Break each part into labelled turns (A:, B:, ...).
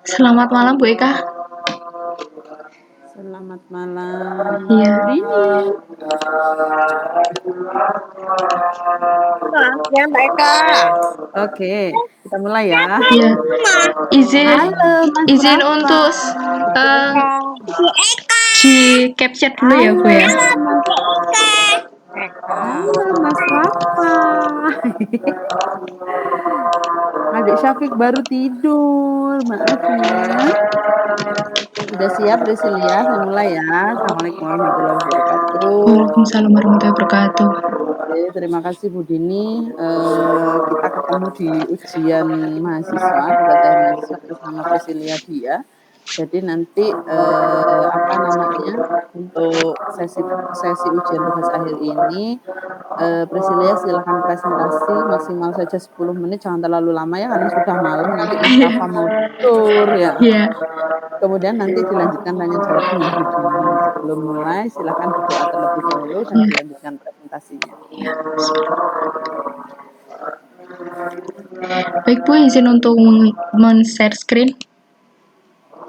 A: Selamat malam Bu Eka.
B: Selamat malam.
A: Iya.
B: Dini.
C: Ya Mbak Eka.
B: Oke, kita mulai ya.
A: Iya.
B: Halo, Mas
A: Izin
B: Rafa.
A: untuk di capture dulu ya Bu ya.
B: Halo, Mas Rafa. Adik Syafiq baru tidur, maaf ya. Sudah siap Brisilia? Saya mulai ya. Assalamualaikum warahmatullahi wabarakatuh.
A: Waalaikumsalam warahmatullahi wabarakatuh.
B: Oke, terima kasih Bu Dini. Kita ketemu di ujian mahasiswa, tugas akhir mahasiswa bersama Brisilia dia. Jadi nanti untuk sesi ujian tugas akhir ini Brisilia silakan presentasi maksimal saja 10 menit, jangan terlalu lama ya karena sudah malam, nanti Mas Rafa mau tidur ya.
A: Iya.
B: Kemudian nanti dilanjutkan tanya jawab dengan Bu Dini. Sebelum mulai silakan berdoa terlebih dahulu dan dilanjutkan presentasinya.
A: Baik Bu, izin untuk men-share screen.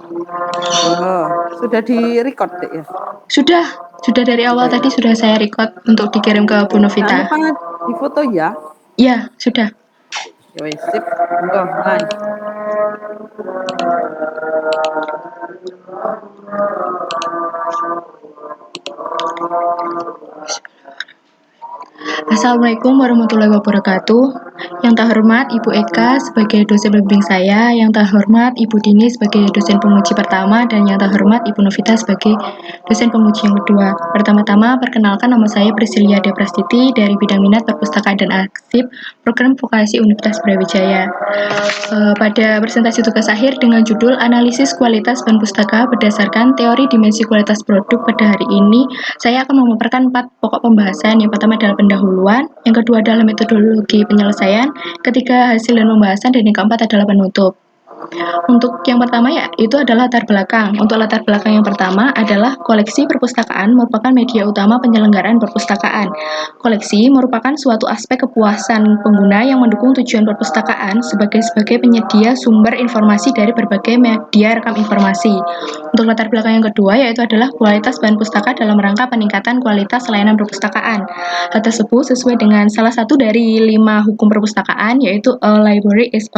B: Oh, sudah di-record, Dek, ya?
A: Sudah dari awal
B: Sudah ya?
A: tadi sudah saya record untuk dikirim ke Bu
B: Jangan
A: Novita.
B: lupa difoto ya.
A: Ya, sudah.
B: Ya wes, sip. Monggo, mulai.
A: Assalamualaikum warahmatullahi wabarakatuh. Yang terhormat Ibu Eka sebagai dosen pembimbing saya, yang terhormat Ibu Dini sebagai dosen penguji pertama, dan yang terhormat Ibu Novita sebagai dosen penguji yang kedua. Pertama-tama, perkenalkan nama saya Priscilia Deprastiti dari bidang minat perpustakaan dan arsip program vokasi Universitas Brawijaya. Pada presentasi tugas akhir dengan judul Analisis Kualitas Bahan Pustaka berdasarkan Teori Dimensi Kualitas Produk, pada hari ini saya akan memaparkan 4 pokok pembahasan. Yang pertama adalah pendahuluan, yang kedua adalah metodologi penyelesaian, ketiga hasil dan pembahasan, dan yang keempat adalah penutup. Untuk yang pertama itu adalah latar belakang. Untuk latar belakang yang pertama adalah koleksi perpustakaan merupakan media utama penyelenggaraan perpustakaan. Koleksi merupakan suatu aspek kepuasan pengguna yang mendukung tujuan perpustakaan sebagai penyedia sumber informasi dari berbagai media rekam informasi. Untuk latar belakang yang kedua yaitu adalah kualitas bahan pustaka dalam rangka peningkatan kualitas layanan perpustakaan. Hal tersebut sesuai dengan salah satu dari 5 hukum perpustakaan, yaitu a library is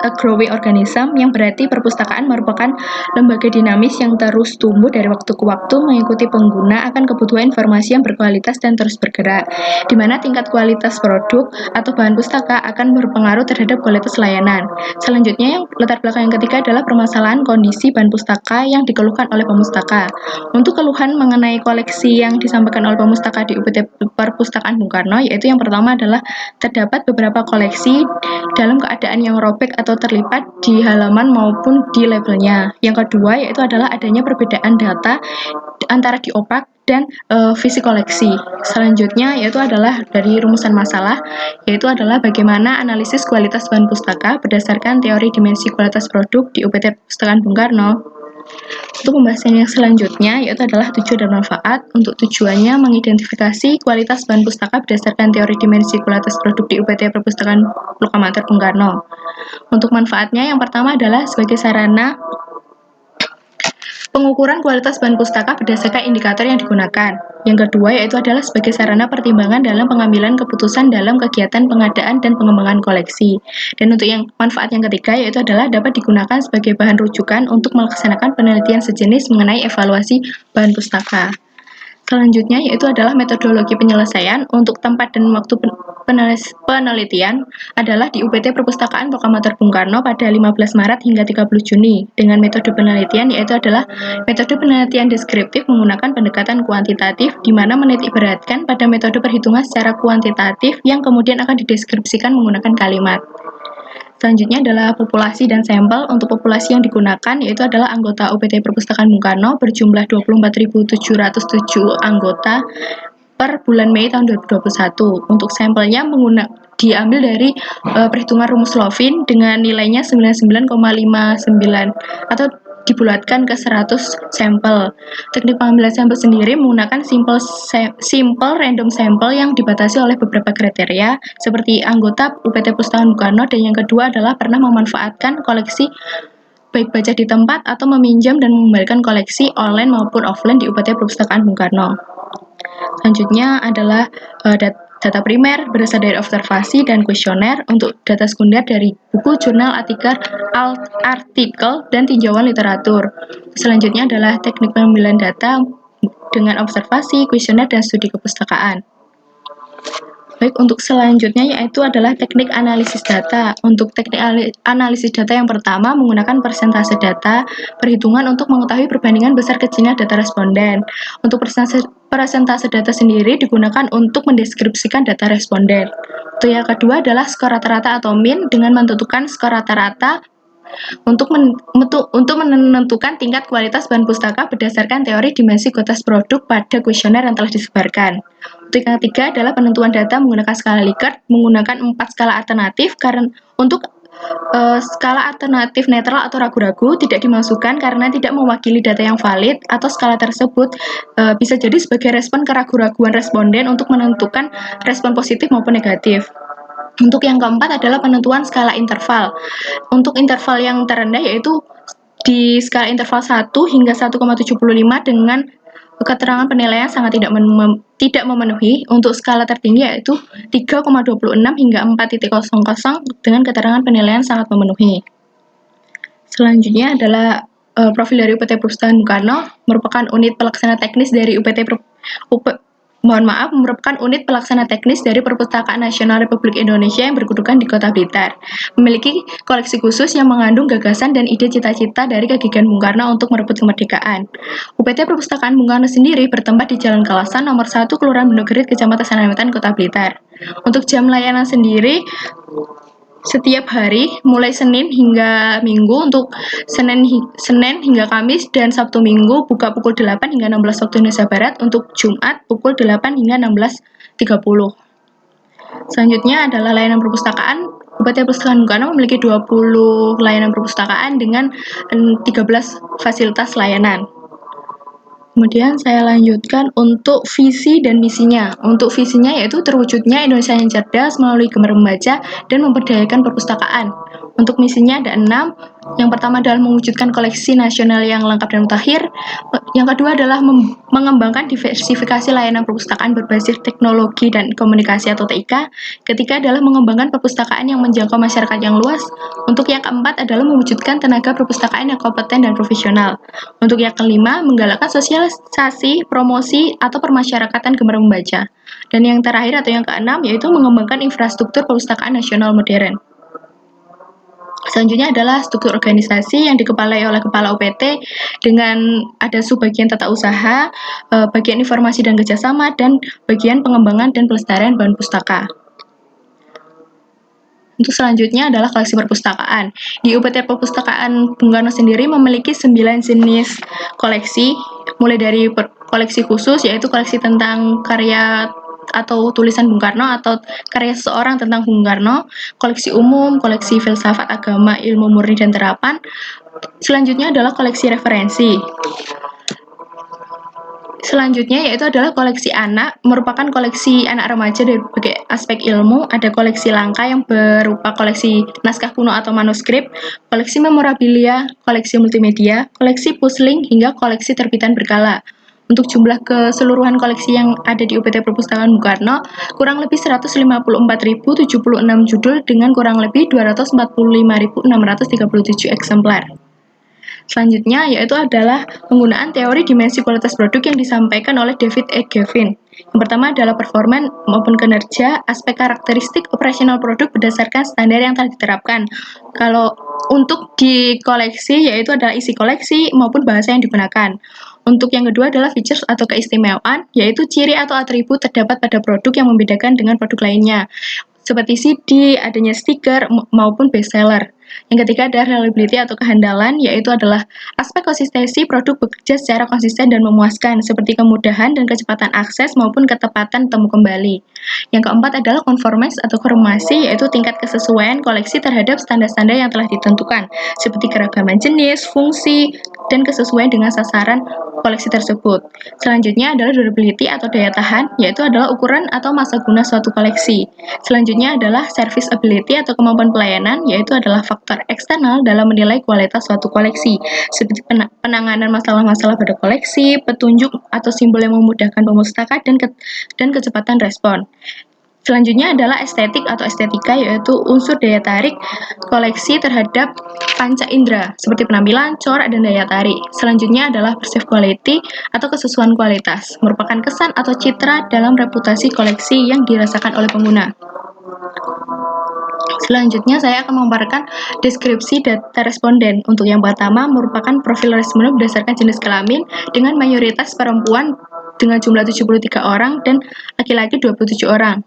A: a growing organism, yang berarti perpustakaan merupakan lembaga dinamis yang terus tumbuh dari waktu ke waktu mengikuti pengguna akan kebutuhan informasi yang berkualitas dan terus bergerak, di mana tingkat kualitas produk atau bahan pustaka akan berpengaruh terhadap kualitas layanan. Selanjutnya, yang latar belakang yang ketiga adalah permasalahan kondisi bahan pustaka yang dikeluhkan oleh pemustaka. Untuk keluhan mengenai koleksi yang disampaikan oleh pemustaka di UPT Perpustakaan Bung Karno, yaitu yang pertama adalah terdapat beberapa koleksi dalam keadaan yang robek atau terlipat di halaman maupun di labelnya. Yang kedua yaitu adalah adanya perbedaan data antara diopak dan visi koleksi. Selanjutnya yaitu adalah dari rumusan masalah, yaitu adalah bagaimana analisis kualitas bahan pustaka berdasarkan teori dimensi kualitas produk di UPT Perpustakaan Bung Karno. Untuk pembahasan yang selanjutnya yaitu adalah tujuan dan manfaat. Untuk tujuannya mengidentifikasi kualitas bahan pustaka berdasarkan teori dimensi kualitas produk di UPT Perpustakaan Lokamator Bung Karno. Untuk manfaatnya yang pertama adalah sebagai sarana pengukuran kualitas bahan pustaka berdasarkan indikator yang digunakan. Yang kedua yaitu adalah sebagai sarana pertimbangan dalam pengambilan keputusan dalam kegiatan pengadaan dan pengembangan koleksi. Dan untuk yang manfaat yang ketiga yaitu adalah dapat digunakan sebagai bahan rujukan untuk melaksanakan penelitian sejenis mengenai evaluasi bahan pustaka. Selanjutnya yaitu adalah metodologi penyelesaian. Untuk tempat dan waktu penelitian adalah di UPT Perpustakaan Lokamator Bung Karno pada 15 Maret hingga 30 Juni dengan metode penelitian yaitu adalah metode penelitian deskriptif menggunakan pendekatan kuantitatif, di mana menitikberatkan pada metode perhitungan secara kuantitatif yang kemudian akan dideskripsikan menggunakan kalimat. Selanjutnya adalah populasi dan sampel. Untuk populasi yang digunakan yaitu adalah anggota UPT Perpustakaan Bung Karno berjumlah 24.707 anggota per bulan Mei tahun 2021. Untuk sampelnya diambil dari perhitungan rumus Lovin dengan nilainya 99,59 atau dibulatkan ke 100 sampel. Teknik pengambilan sampel sendiri menggunakan simple random sampel yang dibatasi oleh beberapa kriteria seperti anggota UPT Perpustakaan Bung Karno, dan yang kedua adalah pernah memanfaatkan koleksi baik baca di tempat atau meminjam dan mengembalikan koleksi online maupun offline di UPT Perpustakaan Bung Karno. Selanjutnya adalah data primer berasal dari observasi dan kuesioner. Untuk data sekunder dari buku, jurnal, artikel, dan tinjauan literatur. Selanjutnya adalah teknik pengambilan data dengan observasi, kuesioner, dan studi kepustakaan. Baik, untuk selanjutnya yaitu adalah teknik analisis data. Untuk teknik analisis data yang pertama menggunakan persentase data perhitungan untuk mengetahui perbandingan besar kecilnya data responden. Untuk persentase data sendiri digunakan untuk mendeskripsikan data responden. Untuk yang kedua adalah skor rata-rata atau min dengan menentukan skor rata-rata untuk menentukan tingkat kualitas bahan pustaka berdasarkan teori dimensi kualitas produk pada kuesioner yang telah disebarkan. Untuk yang ketiga adalah penentuan data menggunakan skala Likert menggunakan 4 skala alternatif. Karena untuk skala alternatif netral atau ragu-ragu tidak dimasukkan karena tidak mewakili data yang valid, atau skala tersebut bisa jadi sebagai respon keraguan-raguan responden untuk menentukan respon positif maupun negatif. Untuk yang keempat adalah penentuan skala interval. Untuk interval yang terendah yaitu di skala interval 1 hingga 1,75 dengan keterangan penilaian sangat tidak memenuhi. Untuk skala tertinggi yaitu 3,26 hingga 4,00 dengan keterangan penilaian sangat memenuhi. Selanjutnya adalah profil dari UPT Perpustakaan Bung Karno, merupakan unit pelaksana teknis dari merupakan unit pelaksana teknis dari Perpustakaan Nasional Republik Indonesia yang berkedudukan di Kota Blitar. Memiliki koleksi khusus yang mengandung gagasan dan ide cita-cita dari kegigihan Bung Karno untuk merebut kemerdekaan. UPT Perpustakaan Bung Karno sendiri bertempat di Jalan Kalasan nomor 1 Kelurahan Benogerit, Kecamatan Sangawetan, Kota Blitar. Untuk jam layanan sendiri setiap hari mulai Senin hingga Minggu, untuk Senin hingga Kamis dan Sabtu Minggu buka pukul 8 hingga 16 waktu Indonesia Barat, untuk Jumat pukul 8 hingga 16.30. Selanjutnya adalah layanan perpustakaan. UPT Perpustakaan Bung Karno memiliki 20 layanan perpustakaan dengan 13 fasilitas layanan. Kemudian saya lanjutkan untuk visi dan misinya. Untuk visinya yaitu terwujudnya Indonesia yang cerdas melalui gemar membaca dan memberdayakan perpustakaan. Untuk misinya ada 6. Yang pertama adalah mewujudkan koleksi nasional yang lengkap dan mutakhir. Yang kedua adalah mengembangkan diversifikasi layanan perpustakaan berbasis teknologi dan komunikasi atau TIK. Ketiga adalah mengembangkan perpustakaan yang menjangkau masyarakat yang luas. Untuk yang keempat adalah mewujudkan tenaga perpustakaan yang kompeten dan profesional. Untuk yang kelima, menggalakkan sosialisasi, promosi, atau permasyarakatan gemar membaca. Dan yang terakhir atau yang keenam yaitu mengembangkan infrastruktur perpustakaan nasional modern. Selanjutnya adalah struktur organisasi yang dikepalai oleh Kepala UPT dengan ada subbagian tata usaha, bagian informasi dan kerjasama, dan bagian pengembangan dan pelestarian bahan pustaka. Untuk selanjutnya adalah koleksi perpustakaan. Di UPT Perpustakaan Bung Karno sendiri memiliki 9 jenis koleksi, mulai dari koleksi khusus, yaitu koleksi tentang karya atau tulisan Bung Karno atau karya seseorang tentang Bung Karno, koleksi umum, koleksi filsafat, agama, ilmu murni dan terapan. Selanjutnya adalah koleksi referensi. Selanjutnya yaitu adalah koleksi anak, merupakan koleksi anak remaja dari berbagai aspek ilmu. Ada koleksi langka yang berupa koleksi naskah kuno atau manuskrip, koleksi memorabilia, koleksi multimedia, koleksi puzzling, hingga koleksi terbitan berkala. Untuk jumlah keseluruhan koleksi yang ada di UPT Perpustakaan Bung Karno, kurang lebih 154.076 judul dengan kurang lebih 245.637 eksemplar. Selanjutnya yaitu adalah penggunaan teori dimensi kualitas produk yang disampaikan oleh David E. Gavin. Yang pertama adalah performa maupun kinerja, aspek karakteristik operasional produk berdasarkan standar yang telah diterapkan. Kalau untuk di koleksi yaitu adalah isi koleksi maupun bahasa yang digunakan. Untuk yang kedua adalah features atau keistimewaan, yaitu ciri atau atribut terdapat pada produk yang membedakan dengan produk lainnya, seperti CD, adanya stiker, maupun bestseller. Yang ketiga adalah reliability atau kehandalan, yaitu adalah aspek konsistensi produk bekerja secara konsisten dan memuaskan, seperti kemudahan dan kecepatan akses maupun ketepatan temu kembali. Yang keempat adalah konformis atau konformasi, yaitu tingkat kesesuaian koleksi terhadap standar-standar yang telah ditentukan, seperti keragaman jenis, fungsi, dan kesesuaian dengan sasaran koleksi tersebut. Selanjutnya adalah durability atau daya tahan, yaitu adalah ukuran atau masa guna suatu koleksi. Selanjutnya adalah serviceability atau kemampuan pelayanan, yaitu adalah faktor eksternal dalam menilai kualitas suatu koleksi, seperti penanganan masalah-masalah pada koleksi, petunjuk atau simbol yang memudahkan pemustaka, dan kecepatan respon. Selanjutnya adalah estetik atau estetika, yaitu unsur daya tarik koleksi terhadap panca indera, seperti penampilan, corak, dan daya tarik. Selanjutnya adalah perceived quality atau kesesuaian kualitas, merupakan kesan atau citra dalam reputasi koleksi yang dirasakan oleh pengguna. Selanjutnya saya akan memaparkan deskripsi data responden. Untuk yang pertama merupakan profil responden berdasarkan jenis kelamin dengan mayoritas perempuan dengan jumlah 73 orang dan laki-laki 27 orang.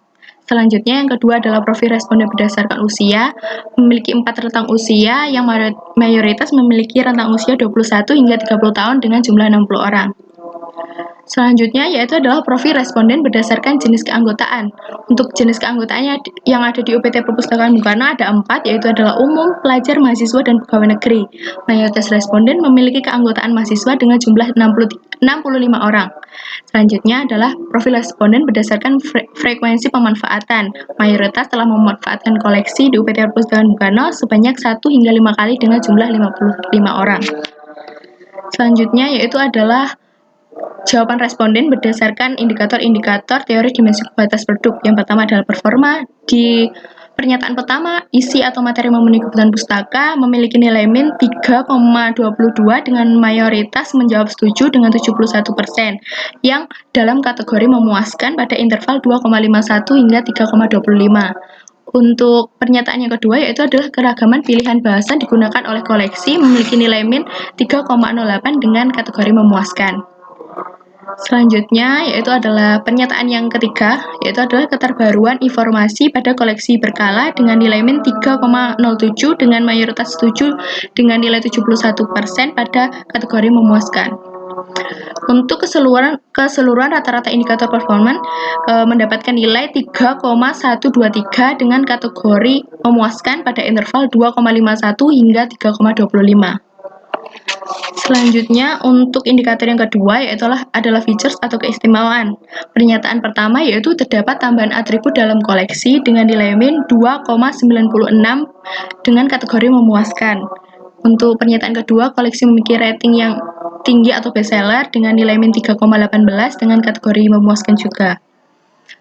A: Selanjutnya yang kedua adalah profil responden berdasarkan usia, memiliki 4 rentang usia yang mayoritas memiliki rentang usia 21 hingga 30 tahun dengan jumlah 60 orang. Selanjutnya yaitu adalah profil responden berdasarkan jenis keanggotaan. Untuk jenis keanggotaannya yang ada di UPT Perpustakaan Bung Karno ada 4, yaitu adalah umum, pelajar, mahasiswa, dan pegawai negeri. Mayoritas responden memiliki keanggotaan mahasiswa dengan jumlah 65 orang. Selanjutnya adalah profil responden berdasarkan frekuensi pemanfaatan. Mayoritas telah memanfaatkan koleksi di UPT Perpustakaan Bung Karno sebanyak 1 hingga 5 kali dengan jumlah 55 orang. Selanjutnya yaitu adalah jawaban responden berdasarkan indikator-indikator teori dimensi kualitas produk. Yang pertama adalah performa. Di pernyataan pertama, isi atau materi memenuhi kebutuhan pustaka memiliki nilai min 3,22 dengan mayoritas menjawab setuju dengan 71%, yang dalam kategori memuaskan pada interval 2,51 hingga 3,25. Untuk pernyataan yang kedua yaitu adalah keragaman pilihan bahasa digunakan oleh koleksi memiliki nilai min 3,08 dengan kategori memuaskan. Selanjutnya yaitu adalah pernyataan yang ketiga, yaitu adalah keterbaruan informasi pada koleksi berkala dengan nilai min 3,07 dengan mayoritas setuju dengan nilai 71% pada kategori memuaskan. Untuk keseluruhan rata-rata indikator performance mendapatkan nilai 3,123 dengan kategori memuaskan pada interval 2,51 hingga 3,25. Selanjutnya, untuk indikator yang kedua yaitu adalah features atau keistimewaan. Pernyataan pertama yaitu terdapat tambahan atribut dalam koleksi dengan nilai min 2,96 dengan kategori memuaskan. Untuk pernyataan kedua, koleksi memiliki rating yang tinggi atau bestseller dengan nilai min 3,18 dengan kategori memuaskan juga.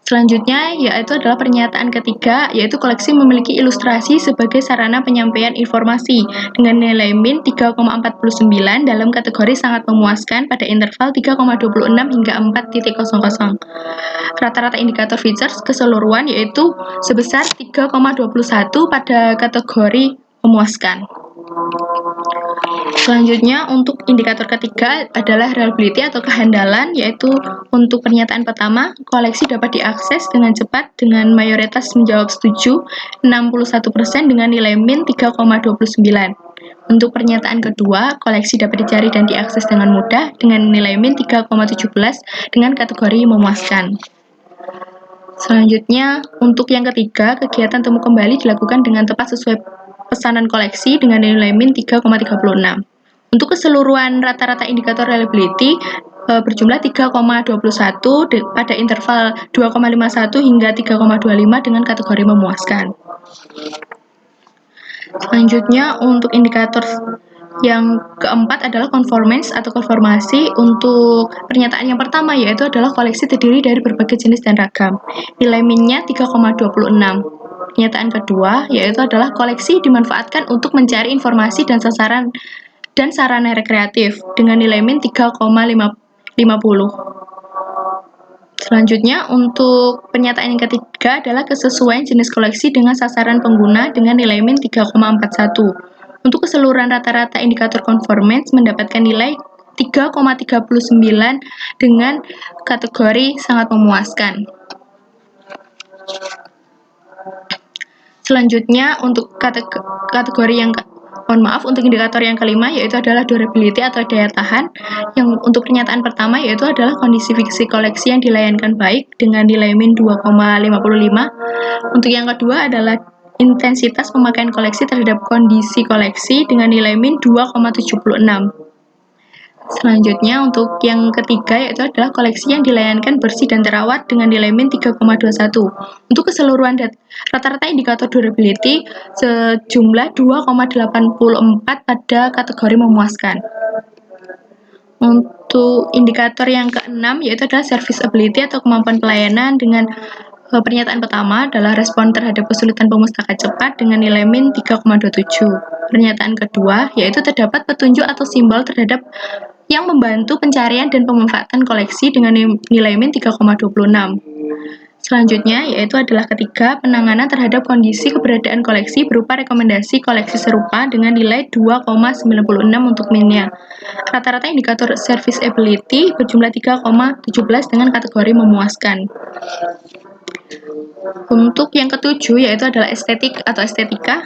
A: Selanjutnya yaitu adalah pernyataan ketiga, yaitu koleksi memiliki ilustrasi sebagai sarana penyampaian informasi dengan nilai min 3,49 dalam kategori sangat memuaskan pada interval 3,26 hingga 4,00. Rata-rata indikator features keseluruhan yaitu sebesar 3,21 pada kategori memuaskan. Selanjutnya, untuk indikator ketiga adalah reliability atau kehandalan, yaitu untuk pernyataan pertama, koleksi dapat diakses dengan cepat dengan mayoritas menjawab setuju 61% dengan nilai min 3,29. Untuk pernyataan kedua, koleksi dapat dicari dan diakses dengan mudah dengan nilai min 3,17 dengan kategori memuaskan. Selanjutnya, untuk yang ketiga, kegiatan temu kembali dilakukan dengan tepat sesuai pesanan koleksi dengan nilai min 3,36. Untuk keseluruhan rata-rata indikator reliability berjumlah 3,21 pada interval 2,51 hingga 3,25 dengan kategori memuaskan. Selanjutnya, untuk indikator yang keempat adalah conformance atau konformasi. Untuk pernyataan yang pertama yaitu adalah koleksi terdiri dari berbagai jenis dan ragam. Nilai min-nya 3,26. Pernyataan kedua yaitu adalah koleksi dimanfaatkan untuk mencari informasi dan sarana rekreatif dengan nilai min 3,50. Selanjutnya, untuk pernyataan yang ketiga adalah kesesuaian jenis koleksi dengan sasaran pengguna dengan nilai min 3,41. Untuk keseluruhan rata-rata indikator conformance mendapatkan nilai 3,39 dengan kategori sangat memuaskan. Selanjutnya, untuk kategori yang untuk indikator yang kelima yaitu adalah durability atau daya tahan. Yang untuk pernyataan pertama yaitu adalah kondisi fiksi koleksi yang dilayankan baik dengan nilai min 2,55. Untuk yang kedua adalah intensitas pemakaian koleksi terhadap kondisi koleksi dengan nilai min 2,76. Selanjutnya, untuk yang ketiga yaitu adalah koleksi yang dilayankan bersih dan terawat dengan nilai min 3,21. Untuk keseluruhan rata-rata indikator durability sejumlah 2,84 pada kategori memuaskan. Untuk indikator yang keenam yaitu adalah serviceability atau kemampuan pelayanan dengan pernyataan pertama adalah respon terhadap kesulitan pemustaka cepat dengan nilai min 3,27. Pernyataan kedua yaitu terdapat petunjuk atau simbol terhadap yang membantu pencarian dan pemanfaatan koleksi dengan nilai min 3,26. Selanjutnya yaitu adalah ketiga, penanganan terhadap kondisi keberadaan koleksi berupa rekomendasi koleksi serupa dengan nilai 2,96 untuk min-nya. Rata-rata indikator serviceability berjumlah 3,17 dengan kategori memuaskan. Untuk yang ketujuh yaitu adalah estetik atau estetika.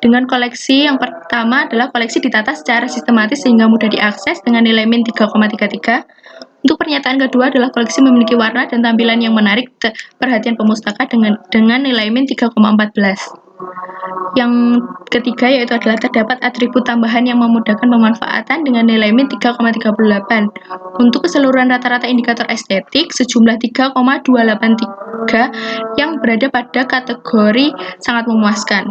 A: Dengan koleksi yang pertama adalah koleksi ditata secara sistematis sehingga mudah diakses dengan nilai min 3,33. Untuk pernyataan kedua adalah koleksi memiliki warna dan tampilan yang menarik perhatian pemustaka dengan nilai min 3,14. Yang ketiga yaitu adalah terdapat atribut tambahan yang memudahkan pemanfaatan dengan nilai min 3,38. Untuk keseluruhan rata-rata indikator estetik sejumlah 3,283 yang berada pada kategori sangat memuaskan.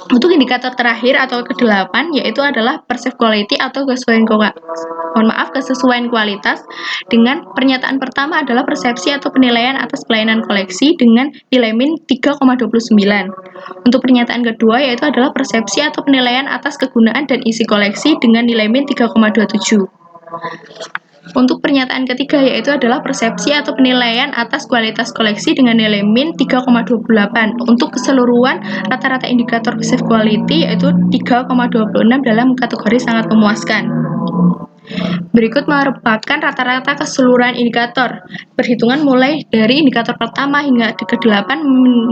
A: Untuk indikator terakhir atau ke-8 yaitu adalah perceived quality atau kesesuaian kualitas. Dengan pernyataan pertama adalah persepsi atau penilaian atas pelayanan koleksi dengan nilai min 3,29. Untuk pernyataan kedua yaitu adalah persepsi atau penilaian atas kegunaan dan isi koleksi dengan nilai min 3,27. Untuk pernyataan ketiga yaitu adalah persepsi atau penilaian atas kualitas koleksi dengan nilai min 3,28. Untuk keseluruhan rata-rata indikator perceived quality yaitu 3,26 dalam kategori sangat memuaskan. Berikut merupakan rata-rata keseluruhan indikator. Perhitungan mulai dari indikator pertama hingga ke-8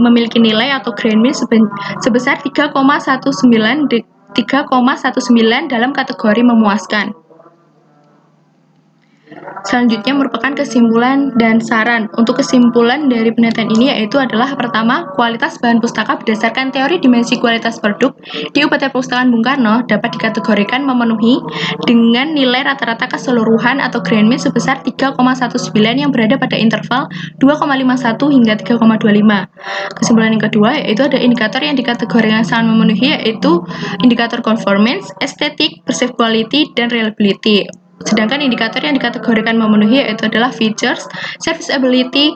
A: memiliki nilai atau grand min sebesar 3,19 dalam kategori memuaskan. Selanjutnya merupakan kesimpulan dan saran. Untuk kesimpulan dari penelitian ini yaitu adalah pertama, kualitas bahan pustaka berdasarkan teori dimensi kualitas produk di UPT Perpustakaan Bung Karno dapat dikategorikan memenuhi dengan nilai rata-rata keseluruhan atau grand min sebesar 3,19 yang berada pada interval 2,51 hingga 3,25. Kesimpulan yang kedua yaitu ada indikator yang dikategorikan sangat memenuhi yaitu indikator conformance, estetik, perceived quality, dan reliability. Sedangkan indikator yang dikategorikan memenuhi yaitu adalah features, serviceability,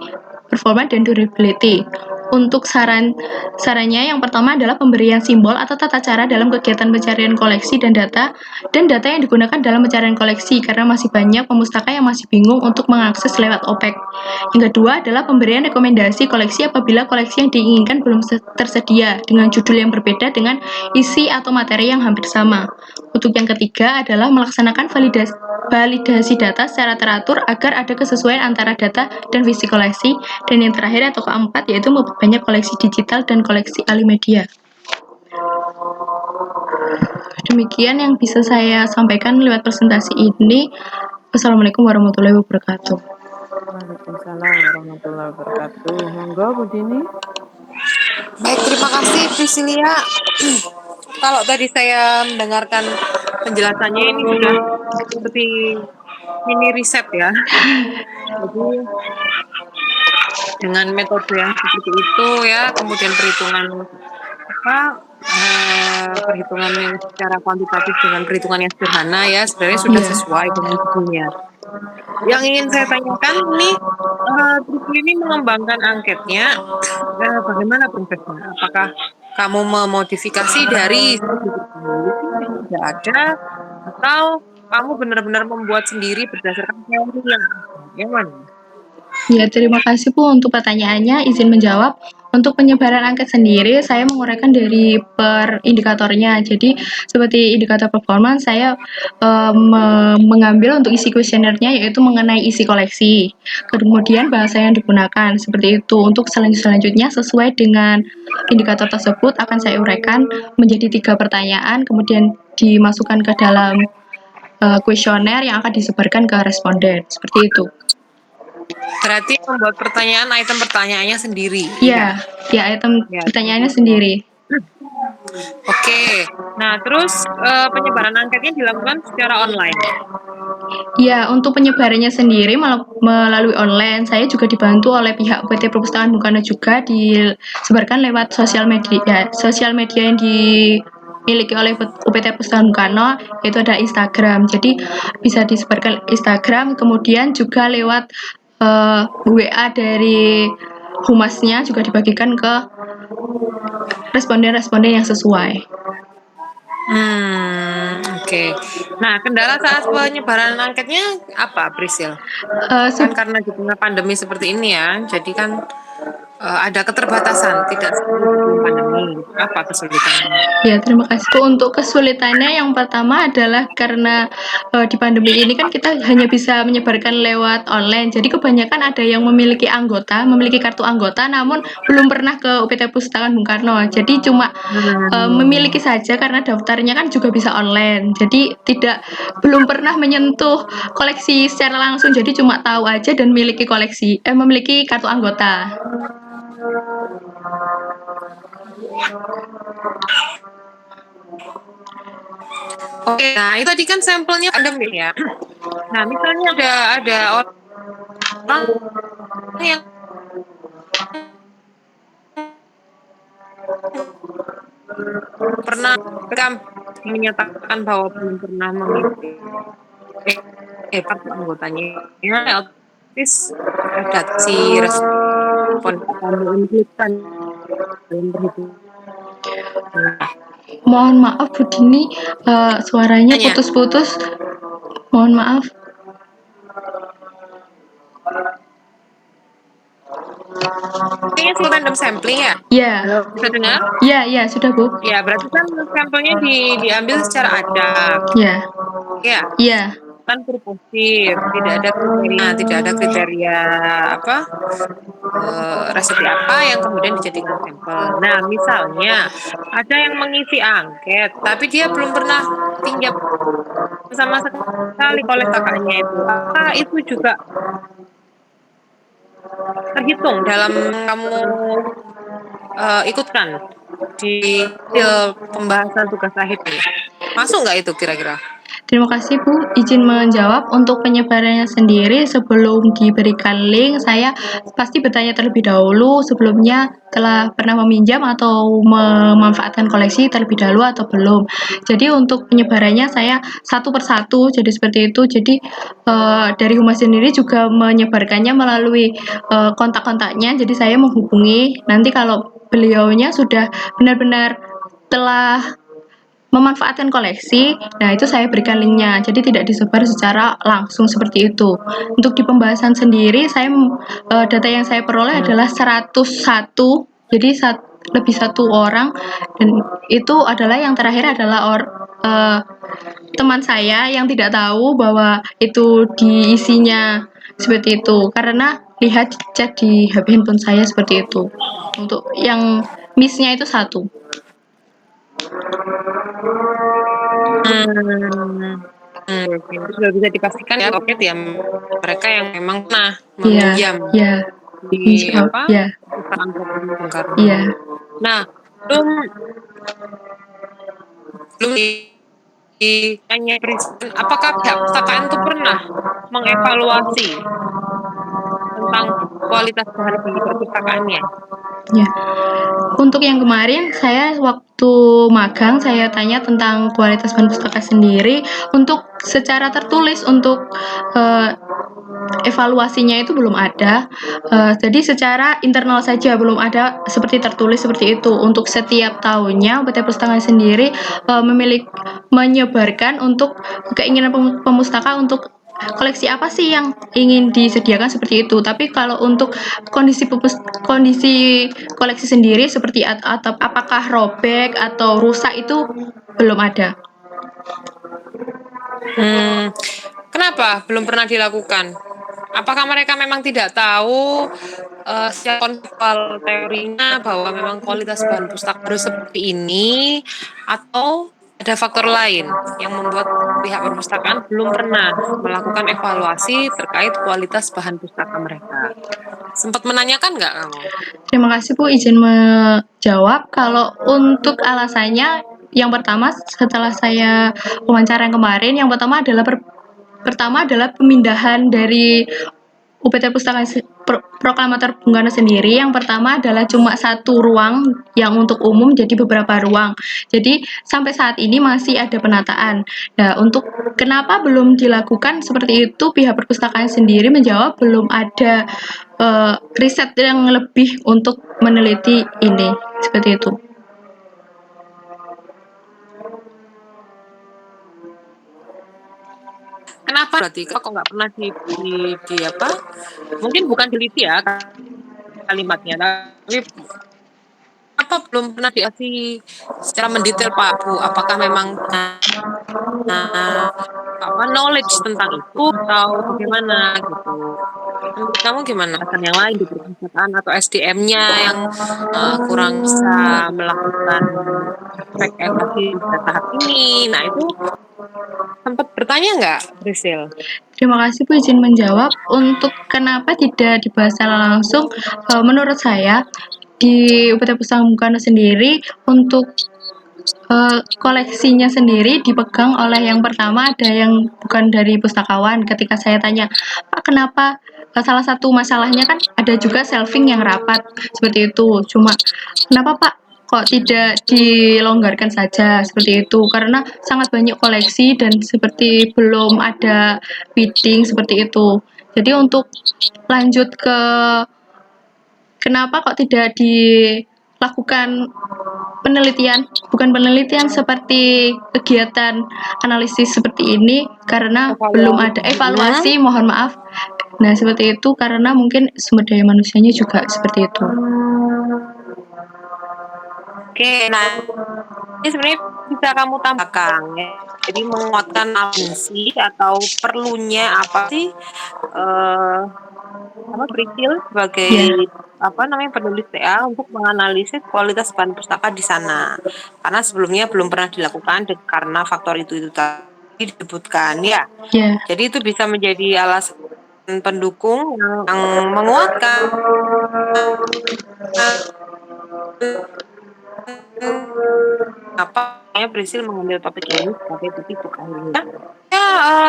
A: performance, dan durability. Untuk sarannya yang pertama adalah pemberian simbol atau tata cara dalam kegiatan pencarian koleksi dan data yang digunakan dalam pencarian koleksi karena masih banyak pemustaka yang masih bingung untuk mengakses lewat OPEC. Yang kedua adalah pemberian rekomendasi koleksi apabila koleksi yang diinginkan belum tersedia dengan judul yang berbeda dengan isi atau materi yang hampir sama. Untuk yang ketiga adalah melaksanakan validasi data secara teratur agar ada kesesuaian antara data dan visi koleksi. Dan yang terakhir atau keempat yaitu memperbanyak koleksi digital dan koleksi alih media. Demikian yang bisa saya sampaikan lewat presentasi ini. Wassalamualaikum warahmatullahi wabarakatuh.
B: Waalaikumsalam warahmatullahi wabarakatuh. Monggo Bu Dini.
C: Baik, terima kasih Priscilia. Kalau tadi saya mendengarkan penjelasannya ini sudah seperti mini riset ya. Jadi dengan metode yang seperti itu ya, kemudian perhitungan perhitungan yang secara kuantitatif dengan perhitungan yang sederhana ya, sebenarnya sudah sesuai dengan judulnya. Yang ingin saya tanyakan nih, Priscilia ini mengembangkan angketnya, bagaimana prosesnya? Apakah kamu memodifikasi dari studi peneliti yang sudah ada, atau kamu benar-benar membuat sendiri berdasarkan teori yang mana?
A: Ya, terima kasih Bu untuk pertanyaannya. Izin menjawab. Untuk penyebaran angket sendiri, saya menguraikan dari per indikatornya. Jadi, seperti indikator performance, saya mengambil untuk isi kuesionernya, yaitu mengenai isi koleksi. Kemudian bahasa yang digunakan, seperti itu. Untuk selanjutnya, sesuai dengan indikator tersebut, akan saya uraikan menjadi 3 pertanyaan, kemudian dimasukkan ke dalam kuesioner yang akan disebarkan ke responden. Seperti itu.
C: Berarti membuat item pertanyaannya sendiri.
A: Iya, item pertanyaannya sendiri.
C: Oke. Nah, terus penyebaran angketnya dilakukan secara online.
A: Ya, untuk penyebarannya sendiri melalui online, saya juga dibantu oleh pihak UPT Perpustakaan Bung Karno juga disebarkan lewat sosial media yang dimiliki oleh UPT Perpustakaan Bung Karno, yaitu ada Instagram. Jadi bisa disebarkan Instagram, kemudian juga lewat WA dari humasnya juga dibagikan ke responden-responden yang sesuai.
C: Oke. Nah, kendala saat penyebaran angketnya apa, Priscil? Kan karena di tengah pandemi seperti ini ya, jadi kan ada keterbatasan, tidak seperti sebelum pandemi. Apa kesulitannya?
A: Ya, terima kasih Bu. Untuk kesulitannya yang pertama adalah karena di pandemi ini kan kita hanya bisa menyebarkan lewat online. Jadi kebanyakan ada yang memiliki kartu anggota, namun belum pernah ke UPT Pustakaan Bung Karno. Jadi cuma memiliki saja karena daftarnya kan juga bisa online. Jadi belum pernah menyentuh koleksi secara langsung. Jadi cuma tahu aja dan memiliki kartu anggota.
C: Oke, nah itu tadi kan sampelnya pandemi ya. Nah, misalnya ada orang yang pernah menyatakan bahwa belum pernah mengisi kartu anggotanya, ya, otomatis adaptasi respon kamu include-kan dalam perhitungan.
A: Mohon maaf Bu Dini, suaranya
C: Tanya.
A: putus-putus. Mohon maaf.
C: Kayaknya full random sampling ya?
A: Ya.
C: Halo, bisa dengar?
A: Ya, sudah Bu.
C: Ya, berarti kan sampelnya diambil secara acak.
A: Ya.
C: Ya,
A: Ya.
C: kan purposif, tidak ada kriteria apa resepi apa yang kemudian dijadikan sampel. Nah, misalnya ada yang mengisi angket, tapi dia belum pernah tinjau sama sekali oleh kakaknya itu. Apa itu juga terhitung dalam kamu ikutkan di pembahasan tugas akhir ini? Masuk nggak itu kira-kira?
A: Terima kasih Bu, izin menjawab. Untuk penyebarannya sendiri sebelum diberikan link, saya pasti bertanya terlebih dahulu sebelumnya telah pernah meminjam atau memanfaatkan koleksi terlebih dahulu atau belum. Jadi untuk penyebarannya saya satu persatu, jadi seperti itu. Jadi dari Humas sendiri juga menyebarkannya melalui kontak-kontaknya, jadi saya menghubungi. Nanti kalau beliaunya sudah benar-benar telah memanfaatkan koleksi, nah itu saya berikan linknya, jadi tidak disebar secara langsung seperti itu. Untuk di pembahasan sendiri, data yang saya peroleh adalah 101, jadi lebih satu orang, dan itu adalah yang terakhir adalah teman saya yang tidak tahu bahwa itu diisinya seperti itu, karena lihat chat di HP handphone saya seperti itu. Untuk yang miss-nya itu satu.
C: Itu sudah bisa dipastikan ya, oke ya, mereka yang memang pernah
A: Iya,
C: meminjam
A: iya.
C: di apa
A: Iya.
C: perusahaan properti Bung Karno.
A: Iya.
C: Nah, belum ditanya presiden, apakah pihak perpustakaan itu pernah mengevaluasi tentang kualitas bahan di perpustakaannya?
A: Ya. Untuk yang kemarin saya waktu magang saya tanya tentang kualitas bahan pustaka sendiri untuk secara tertulis untuk evaluasinya itu belum ada. Jadi secara internal saja belum ada seperti tertulis seperti itu. Untuk setiap tahunnya UPT Pustaka sendiri menyebarkan untuk keinginan pemustaka untuk koleksi apa sih yang ingin disediakan seperti itu. Tapi kalau untuk kondisi koleksi sendiri seperti atau apakah robek atau rusak itu belum ada.
C: Kenapa belum pernah dilakukan? Apakah mereka memang tidak tahu secara konseptual teorinya bahwa memang kualitas bahan pustaka harus seperti ini, atau ada faktor lain yang membuat pihak perpustakaan belum pernah melakukan evaluasi terkait kualitas bahan pustaka mereka? Sempat menanyakan nggak kamu?
A: Terima kasih Bu, izin menjawab. Kalau untuk alasannya, yang pertama setelah saya wawancara yang kemarin, yang pertama adalah pemindahan dari UPT Pustaka Proklamator Bung Karno sendiri. Yang pertama adalah cuma satu ruang yang untuk umum, jadi beberapa ruang. Jadi sampai saat ini masih ada penataan. Nah, untuk kenapa belum dilakukan seperti itu, pihak perpustakaan sendiri menjawab belum ada riset yang lebih untuk meneliti ini, seperti itu.
C: Kenapa berarti kok nggak pernah di apa? Mungkin bukan teliti ya, kalimatnya. Tapi apa belum pernah dikasih secara mendetail Pak Bu, apakah memang apa knowledge tentang itu atau bagaimana gitu. Menurut kamu gimana? Kan yang lain di perpustakaan atau SDM-nya yang kurang bisa melakukan aspek evasi pada tahap ini. Nah, itu sempat bertanya nggak, Priscil?
A: Terima kasih Bu izin menjawab. Untuk kenapa tidak dibahas secara langsung, menurut saya di UPT Pustaka Bung Karno sendiri untuk koleksinya sendiri dipegang oleh yang pertama ada yang bukan dari pustakawan. Ketika saya tanya, Pak kenapa salah satu masalahnya kan ada juga shelving yang rapat seperti itu. Cuma kenapa Pak kok tidak dilonggarkan saja seperti itu? Karena sangat banyak koleksi dan seperti belum ada bidding seperti itu. Jadi untuk lanjut ke kenapa kok tidak dilakukan penelitian, bukan penelitian seperti kegiatan analisis seperti ini karena belum ada evaluasi, mohon maaf. Nah, seperti itu karena mungkin sumber daya manusianya juga seperti itu.
C: Oke, nah ini sebenarnya bisa kamu tambahkan ya. Jadi menguatkan agensi atau perlunya apa sih apa Priscil sebagai
A: Ya,
C: apa namanya penulis TA untuk menganalisis kualitas bahan pustaka di sana. Karena sebelumnya belum pernah dilakukan karena faktor itu tadi disebutkan ya.
A: ya,
C: Jadi itu bisa menjadi alasan pendukung yang menguatkan apa ya Priscil mengambil topik ini sebagai topik untuk akhirnya. Ya,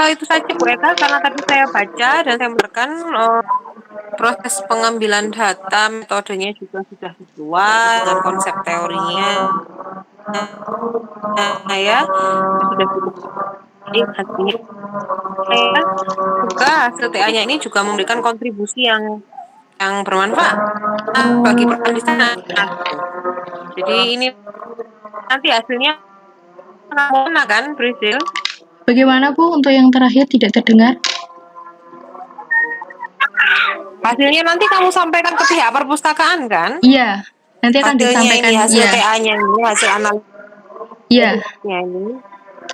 C: itu saja Bu Eka karena tadi saya baca dan saya menekan proses pengambilan data metodenya juga sudah sesuai dengan konsep teorinya ya sudah cukup baik hasilnya ya. Semoga hasil TA-nya ini juga memberikan kontribusi yang bermanfaat bagi peran di sana gitu. Jadi ini nanti hasilnya mana kan Priscil?
A: bagaimana Bu untuk yang terakhir tidak terdengar?
C: Hasilnya nanti kamu sampaikan ke pihak perpustakaan kan?
A: Iya, nanti akan
C: Hasilnya ini,
A: disampaikan.
C: hasil
A: Iya,
C: TA-nya ini, hasil
A: iya,
C: analisisnya ini.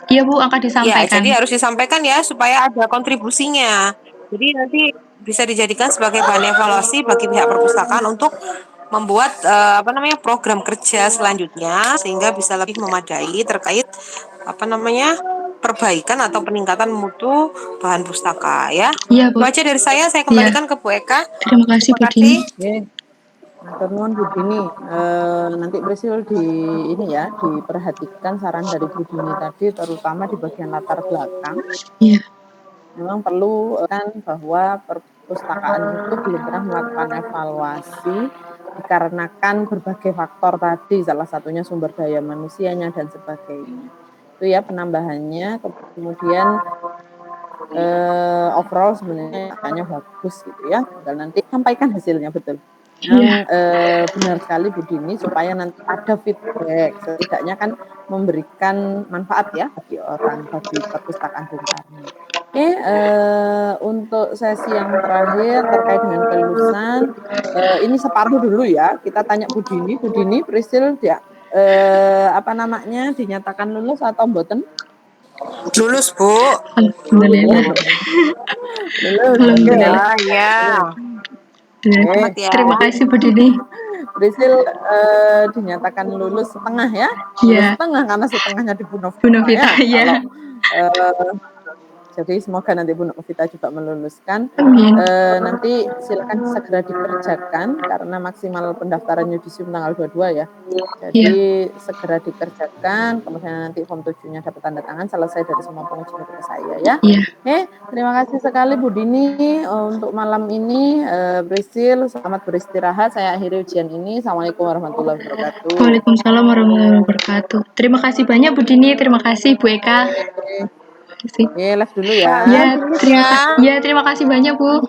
A: iya Bu akan
C: Ya,
A: disampaikan.
C: jadi harus disampaikan ya supaya ada kontribusinya. Jadi nanti bisa dijadikan sebagai bahan evaluasi bagi pihak perpustakaan untuk membuat apa namanya program kerja selanjutnya sehingga bisa lebih memadai terkait apa namanya perbaikan atau peningkatan mutu bahan pustaka ya.
A: Iya
C: Itu
A: Bu.
C: aja dari saya
A: Iya.
C: kembalikan ke Bu Eka.
A: Terima kasih
C: Terima
A: Bu
C: kasih.
A: Dini.
B: Oke, matur nuwun Bu Dini. Nanti Priscil di ini ya diperhatikan saran dari Bu Dini tadi, terutama di bagian latar belakang.
A: Iya.
B: Memang perlu kan bahwa perpustakaan itu belum pernah melakukan evaluasi dikarenakan berbagai faktor tadi, salah satunya sumber daya manusianya dan sebagainya. Itu ya penambahannya. Kemudian overall sebenarnya katanya bagus gitu ya. Tinggal nanti sampaikan hasilnya betul. Yang benar sekali Bu Dini supaya nanti ada feedback, setidaknya kan memberikan manfaat ya bagi orang, bagi perpustakaan Bung Karno. Oke, untuk sesi yang terakhir terkait dengan kelulusan, ini separuh dulu ya. Kita tanya Bu Dini, Priscil ya, apa namanya dinyatakan lulus atau mboten?
C: Lulus Bu.
A: Alhamdulillah.
B: Lulus, oke.
A: Alhamdulillah.
C: Ya.
B: Oke.
C: Ya.
A: Terima kasih Bu Dini.
B: Priscil dinyatakan lulus setengah ya, lulus
A: Iya,
B: setengah karena setengahnya di Bu
A: Bu
B: Novita
A: Novita.
B: ya.
A: Iya.
B: Kalau jadi semoga nanti Bu Novita juga meluluskan.
A: Amin.
B: Nanti silakan segera dikerjakan karena maksimal pendaftaran yudisium tanggal 22 ya. Jadi segera dikerjakan, kemudian nanti form 7-nya dapat tanda tangan, selesai dari semua pengujian ke saya ya.
A: Iya.
B: Oke, terima kasih sekali Bu Dini untuk malam ini. Priscil, selamat beristirahat. Saya akhiri ujian ini. Assalamualaikum warahmatullahi wabarakatuh.
A: Waalaikumsalam warahmatullahi wabarakatuh. Terima kasih banyak Bu Dini, terima kasih Bu Eka. Terima kasih.
B: Live dulu ya.
A: Ya, terima kasih banyak Bu.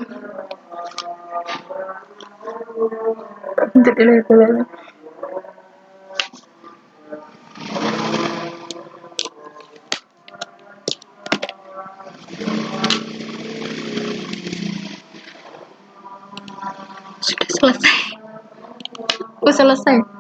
A: Sudah selesai. selesai.